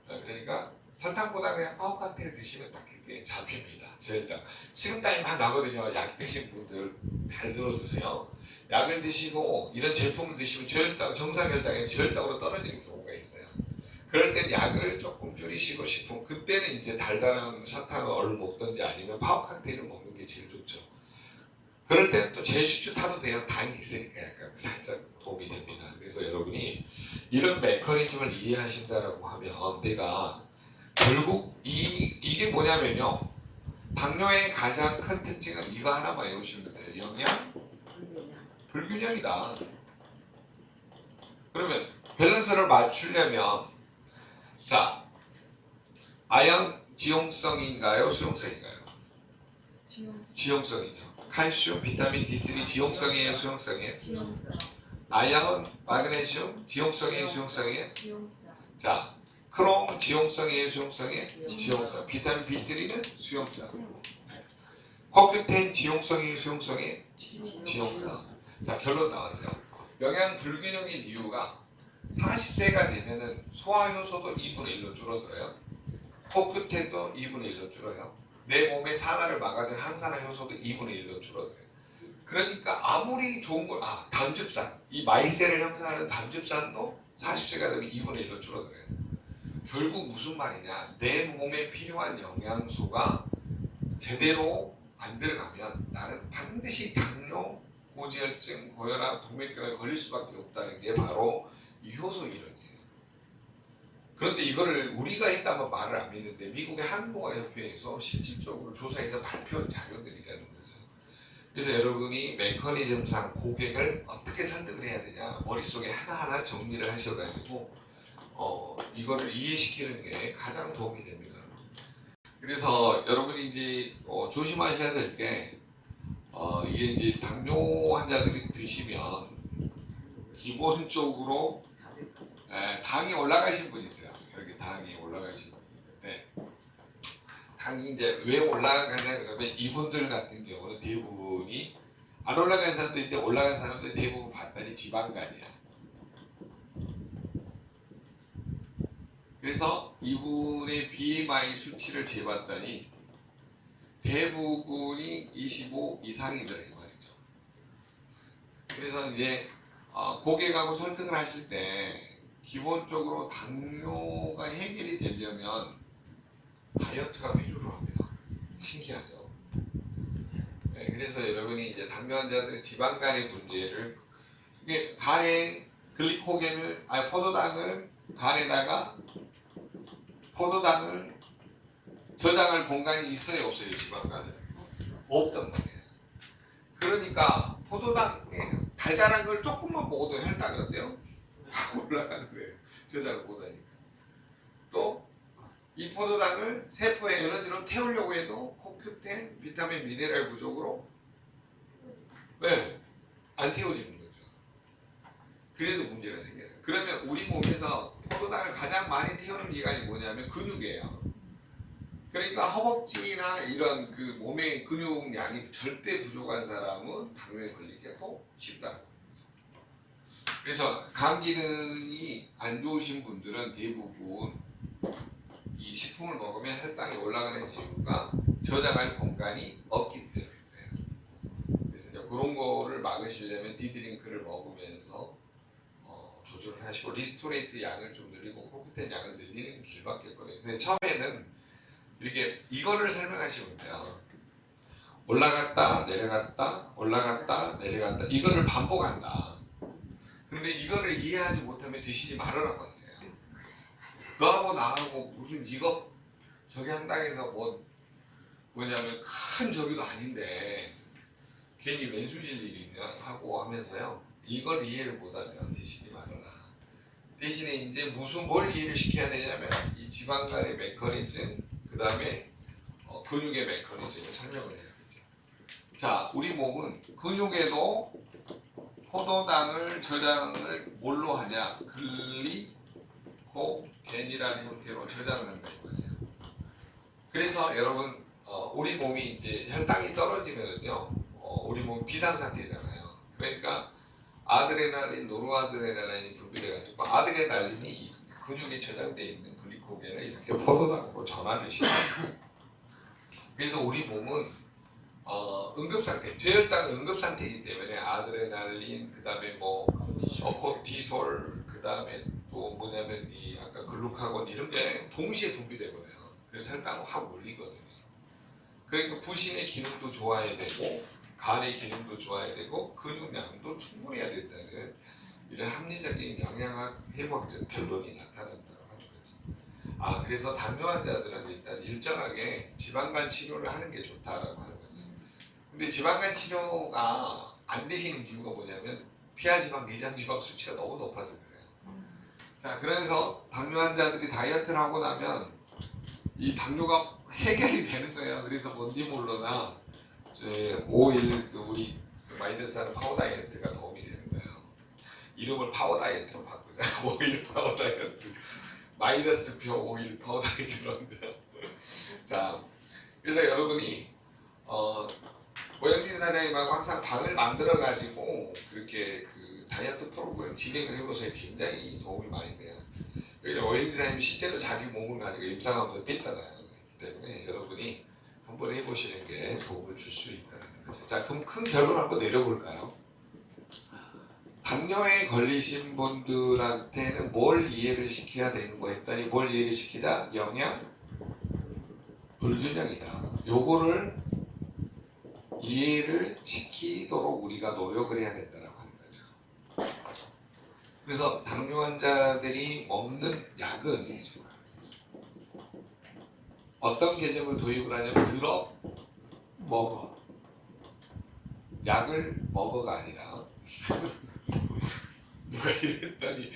그러니까 설탕보다 그냥 paucactel 드시면 딱 이렇게 잡힙니다. 저혈당. 식은땀이 막 나거든요. 약 드신 분들 잘 들어주세요. 약을 드시고 이런 제품을 드시면 저혈당, 정상혈당이 저혈당으로 떨어지는 경우가 있어요. 그럴 땐 약을 조금 줄이시고 싶으면 그때는 이제 달달한 사탕을 얼른 먹든지 아니면 paucactel을 먹는 게 제일 좋죠. 그럴 땐 또 제슈추 타도 돼요. 당이 있으니까 약간 살짝 도움이 됩니다. 그래서 여러분이 이런 메커니즘을 이해하신다라고 하면 내가 결국 이게 뭐냐면요. 당뇨의 가장 큰 특징은 이거 하나만 외우시면 돼요. 영양 불균형이다. 그러면 밸런스를 맞추려면 자, 아연 지용성인가요? 수용성인가요? 지용성이죠. 칼슘, 비타민 D3 지용성이에요? 수용성이에요? 지용성. 아연, 마그네슘 지용성이에요? 수용성이에요? 지용성. 자, 크롬 지용성이에요? 수용성이에요? 지용성. 비타민 B3는 수용성. 코큐텐 지용성이에요? 수용성이에요? 지용성. 자, 결론 나왔어요. 영양 불균형인 이유가 40세가 되면은 소화효소도 2분의 1로 줄어들어요. 코큐텐도 2분의 1로 줄어요. 내 몸에 산화를 막아준 항산화 효소도 2분의 1로 줄어들어요. 그러니까 아무리 좋은 걸, 담즙산, 이 마이셀을 형성하는 담즙산도 40세가 되면 2분의 1로 줄어들어요. 결국 무슨 말이냐, 내 몸에 필요한 영양소가 제대로 안 들어가면 나는 반드시 당뇨, 고지혈증, 고혈압, 동맥경화에 걸릴 수밖에 없다는 게 바로 이 효소 이론이에요. 그런데 이거를 우리가 했다면 말을 안 믿는데 미국의 항노화협회에서 실질적으로 조사해서 발표한 자료들이라는 거죠. 그래서 여러분이 메커니즘상 고객을 어떻게 설득을 해야 되냐 머릿속에 하나하나 정리를 하셔가지고 이거를 이해시키는 게 가장 도움이 됩니다. 그래서 여러분이 이제 조심하셔야 될 게 이게 이제 당뇨 환자들이 드시면 기본적으로 당이 올라가신 분이 있어요. 이렇게 당이 올라가신 분이 있는데 당이 이제 왜 올라가냐 그러면 이분들 같은 경우는 대부분이 안 올라간 사람도 있는데 올라간 사람들 대부분 봤더니 지방간이야. 그래서 이분의 BMI 수치를 재봤더니 대부분이 25 이상이더라 이 말이죠. 그래서 이제 고객하고 설득을 하실 때 기본적으로 당뇨가 해결이 되려면 다이어트가 필요로 합니다. 신기하죠. 네, 그래서 여러분이 이제 당뇨 환자들 지방간의 문제를 이게 간에 글리코겐을 포도당을 간에다가 포도당을 저장할 공간이 있어요 없어요 지방간은? 없단 말이에요. 그러니까 포도당 달달한 걸 조금만 먹어도 혈당이 어때요? 확 올라가는 거예요. 저장을 못하니까. 또 이 포도당을 세포에 에너지로 태우려고 해도 코큐텐, 비타민, 미네랄 부족으로 안 태워지는 거죠. 그래서 문제가 생겨요. 그러면 우리 몸에서 포도당을 가장 많이 태우는 기관이 뭐냐면 근육이에요. 그러니까 허벅지나 이런 그 몸의 근육량이 절대 부족한 사람은 당뇨에 걸리기가 더 쉽다는 거예요. 그래서 간 기능이 안 좋으신 분들은 대부분 이 식품을 먹으면 혈당이 올라가는 이유가 저장할 공간이 없기 때문이에요. 그래서 이제 그런 거를 막으시려면 디드링크를 먹으면서 조절을 하시고 리스토레이트 양을 좀 늘리고 코큐텐 양을 늘리는 길밖에 없거든요. 근데 처음에는 이렇게 이거를 설명하시면 돼요. 올라갔다 내려갔다 올라갔다 내려갔다 이거를 반복한다. 근데 이거를 이해하지 못하면 드시지 말으라고 하세요. 너하고 나하고 무슨 이거 저기 한다해서 뭐냐면 큰 저기도 아닌데 괜히 왼수질 일이 하고 하면서요. 이걸 이해를 못하면 드시지 말아라. 대신에 이제 뭘 이해를 시켜야 되냐면 이 지방간의 메커니즘 그 다음에 근육의 메커니즘을 설명을 해야 되죠. 자, 우리 몸은 근육에도 포도당을 저장을 뭘로 하냐? 글리코겐이라는 형태로 저장을 한다 이거예요. 그래서 여러분 우리 몸이 이제 혈당이 떨어지면은요, 우리 몸 비상 상태잖아요. 그러니까 아드레날린, 노르아드레날린이 분비돼가지고 아드레날린이 근육에 저장되어 있는 글리코겐 보면은 이렇게 포도당으로 전환을 시켜요. 그래서 우리 몸은 응급상태, 저혈당 응급상태이기 때문에 아드레날린, 그 다음에 뭐 코티솔, 그 다음에 또 뭐냐면 이 아까 글루카곤 이런 게 동시에 분비되거든요. 그래서 혈당은 확 올리거든요. 그러니까 부신의 기능도 좋아야 되고 간의 기능도 좋아야 되고 근육량도 충분해야 된다는 이런 합리적인 영양학 해부학적 결론이 나타난다고 하는 거죠. 그래서 당뇨 환자들은 일단 일정하게 지방간 치료를 하는 게 좋다라고 하는 거죠. 근데 지방간 치료가 안 되시는 이유가 뭐냐면 피하지방, 내장지방 수치가 너무 높아서 그래요. 자, 그래서 당뇨 환자들이 다이어트를 하고 나면 이 당뇨가 해결이 되는 거예요. 그래서 뭔지 모르나 이제 5일 우리 마이너스 하는 파워 다이어트가 도움이 되는 거예요. 이름을 파워 다이어트로 바꾸자. 5일 파워 다이어트. 마이너스 표 5일 파워 다이어트로 한대요. 자, 그래서 여러분이 오영진 사장님하고 항상 방을 만들어 가지고 그렇게 그 다이어트 프로그램 진행을 해보세요. 굉장히 도움이 많이 돼요. 오영진 사장님이 실제로 자기 몸을 가지고 임상하면서 뺐잖아요. 그렇기 때문에 여러분이 한번 해보시는 게 도움을 줄 수 있다는 거죠. 자, 그럼 큰 결론 한번 내려볼까요? 당뇨에 걸리신 분들한테는 뭘 이해를 시켜야 되는 거 했더니 뭘 이해를 시키자? 영양 불균형이다. 요거를 이해를 시키도록 우리가 노력을 해야 된다고 하는 거죠. 그래서 당뇨 환자들이 먹는 약은 어떤 개념을 도입을 하냐면 들어 먹어. 약을 먹어가 아니라 누가 이랬더니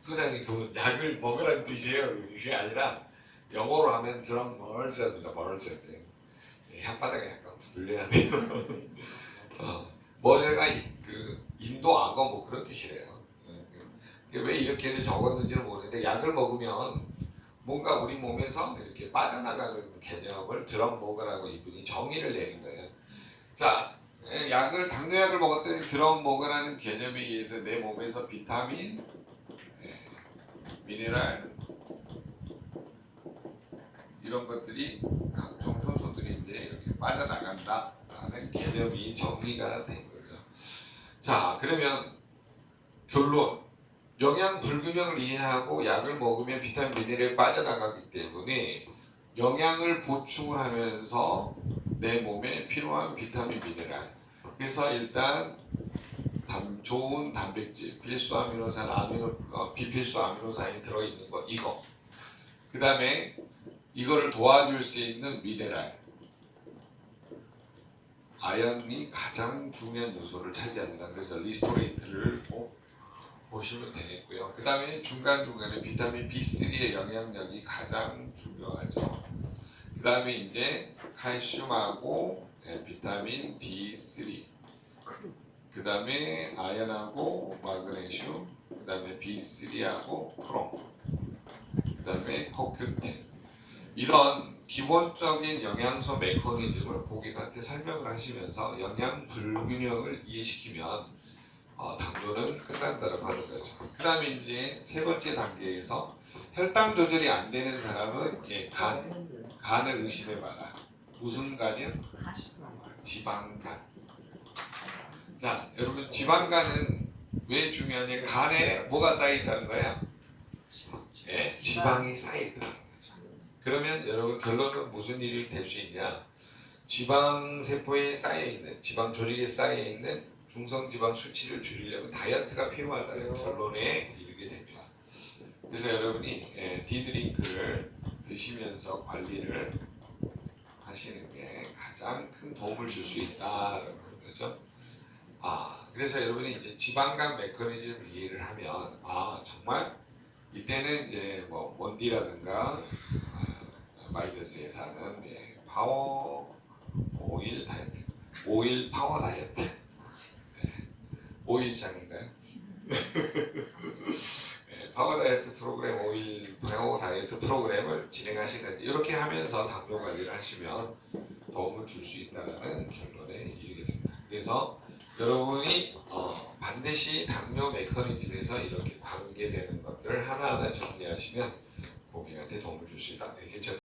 소장님 그 약을 먹으라는 뜻이에요. 그게 아니라 영어로 하면 드럼 멀스입니다. 멀스. 혓바닥에 약간 굴려야 돼요. 멀스가 그 인도 악어 뭐 그런 뜻이래요. 왜 이렇게를 적었는지는 모르는데 약을 먹으면 뭔가 우리 몸에서 이렇게 빠져나가는 개념을 드럼 먹으라고 이분이 정의를 내린 거예요. 자, 당뇨약을 먹었더니 드럼 먹으라는 개념에 의해서 내 몸에서 비타민, 미네랄 이런 것들이 각종 효소들이 이제 이렇게 빠져나간다라는 개념이 정리가 된 거죠. 자, 그러면 결론. 영양 불균형을 이해하고 약을 먹으면 비타민 미네랄이 빠져나가기 때문에 영양을 보충을 하면서 내 몸에 필요한 비타민 미네랄. 그래서 일단 좋은 단백질, 필수 아미노산, 비필수 아미노산이 들어있는 거 이거. 그 다음에 이거를 도와줄 수 있는 미네랄. 아연이 가장 중요한 요소를 차지합니다. 그래서 리스토레이트를 꼭 보시면 되겠고요. 그 다음에 중간중간에 비타민 B3의 영향력이 가장 중요하죠. 그 다음에 이제 칼슘하고 비타민 D3, 그 다음에 아연하고 마그네슘, 그 다음에 B3하고 크롬, 그 다음에 코큐텐. 이런 기본적인 영양소 메커니즘을 고객한테 설명을 하시면서 영양 불균형을 이해시키면 당뇨는 끝난다고 하는 거죠. 그 다음에 이제 세 번째 단계에서 혈당 조절이 안 되는 사람은 간을 의심해봐라. 무슨 간이요? 지방간. 자, 여러분 지방간은 왜 중요하냐? 간에 뭐가 쌓여있다는 거야? 지방이 쌓여있다는 거죠. 그러면 여러분 결론은 무슨 일이 될 수 있냐? 지방세포에 쌓여있는, 지방 조직에 쌓여있는 중성지방 수치를 줄이려면 다이어트가 필요하다는 결론에 이르게 됩니다. 그래서 여러분이 디드링크를 드시면서 관리를 하시는 게 가장 큰 도움을 줄 수 있다라는 거죠. 그래서 여러분이 이제 지방간 메커니즘을 이해를 하면 정말 이때는 이제 뭐 몬디라든가 마이더스에 사는 파워 오일 다이어트, 오일 파워 다이어트. 5일장인가요? 파워 다이어트 프로그램 5일 파워 다이어트 프로그램을 진행하시는데 이렇게 하면서 당뇨 관리를 하시면 도움을 줄 수 있다는 결론에 이르게 됩니다. 그래서 여러분이 반드시 당뇨 메커니즘에서 이렇게 관계되는 것들을 하나하나 정리하시면 고객한테 도움을 줄 수 있다. 이렇게 첫